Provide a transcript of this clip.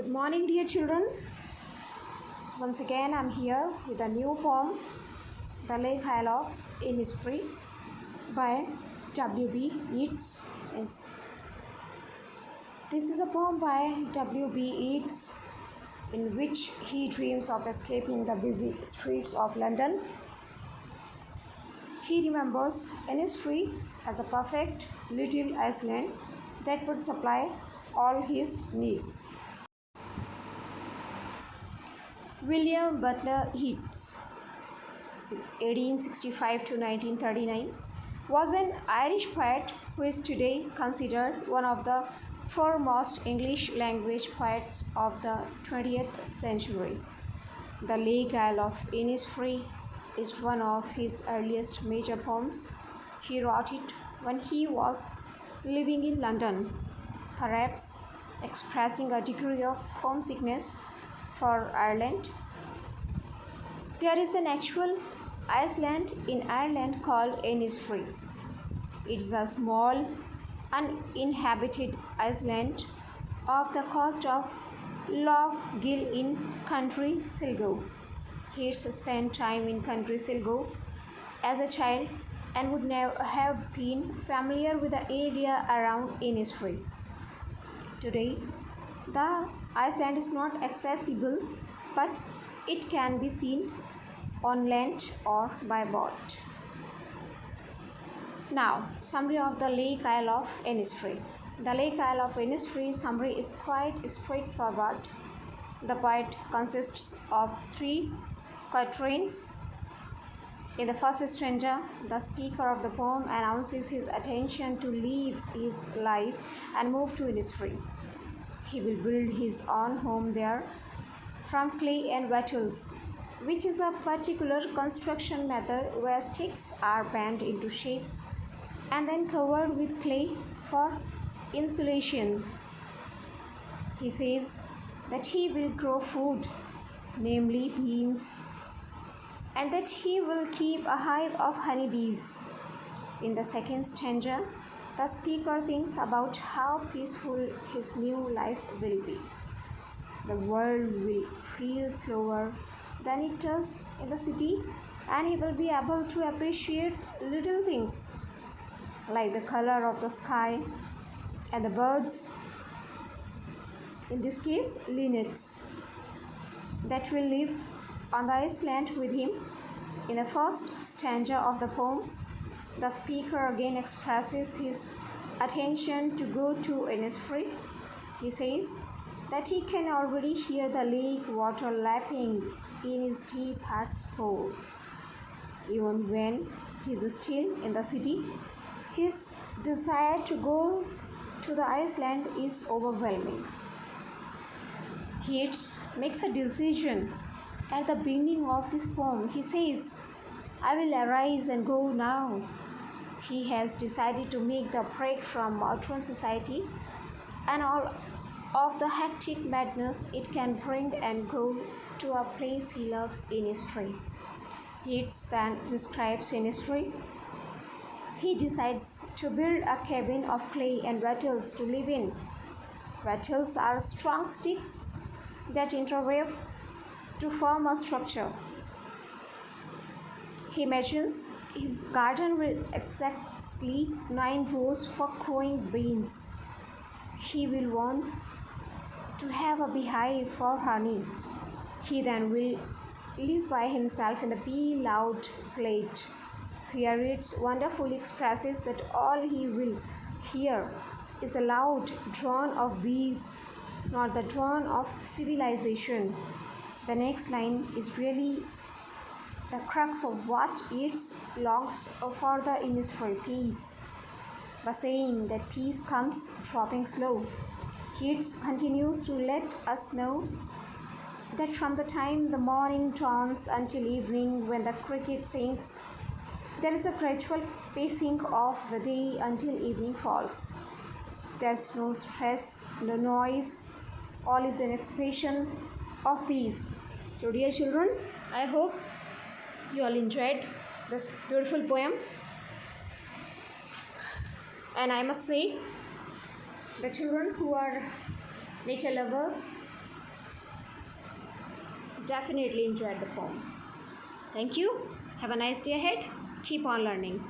Good morning, dear children. Once again, I'm here with a new poem, The Lake Isle of Innisfree by W.B. Yeats. This is a poem by W.B. Yeats in which he dreams of escaping the busy streets of London. He remembers Innisfree as a perfect little island that would supply all his needs. William Butler Yeats, 1865 to 1939, was an Irish poet who is today considered one of the foremost English language poets of the 20th century. The Lake Isle of Innisfree is one of his earliest major poems. He wrote it when he was living in London, perhaps expressing a degree of homesickness for Ireland. There is an actual island in Ireland called Innisfree. It's a small, uninhabited island off the coast of Lough Gill in County Sligo. Yeats spent time in County Sligo as a child and would never have been familiar with the area around Innisfree. Today, the island is not accessible, but it can be seen on land or by boat. Now, summary of the Lake Isle of Innisfree. The Lake Isle of Innisfree summary is quite straightforward. The poem consists of 3 quatrains. In the first stanza, the speaker of the poem announces his intention to leave his life and move to Innisfree. He will build his own home there from clay and wattles, which is a particular construction method where sticks are bent into shape and then covered with clay for insulation. He says that he will grow food, namely beans, and that he will keep a hive of honeybees. In the second stanza, the speaker thinks about how peaceful his new life will be. The world will feel slower than it does in the city, and he will be able to appreciate little things like the color of the sky and the birds, in this case linnets, that will live on the island with him. In the first stanza of the poem, the speaker again expresses his attention to go to Innisfree. He says that he can already hear the lake water lapping in his deep heart's core. Even when he is still in the city, his desire to go to the island is overwhelming. Yeats makes a decision at the beginning of this poem. He says, "I will arise and go now." He has decided to make the break from modern society and all of the hectic madness it can bring and go to a place he loves, Innisfree. Yeats then describes Innisfree. He decides to build a cabin of clay and wattles to live in. Wattles are strong sticks that interweave to form a structure. He imagines his garden with exactly 9 rows for growing beans. He will want to have a beehive for honey. He then will live by himself in the bee-loud glade. Here it wonderfully expresses that all he will hear is the loud drone of bees, not the drone of civilization. The next line is really the crux of what Yeats longs for the Innisfree peace. By saying that peace comes dropping slow, Yeats continues to let us know that from the time the morning dawns until evening when the cricket sings, there is a gradual pacing of the day until evening falls. There's no stress, no noise, all is an expression of peace. So dear children, I hope you all enjoyed this beautiful poem. And I must say, the children who are nature lover definitely enjoyed the poem. Thank you. Have a nice day ahead. Keep on learning.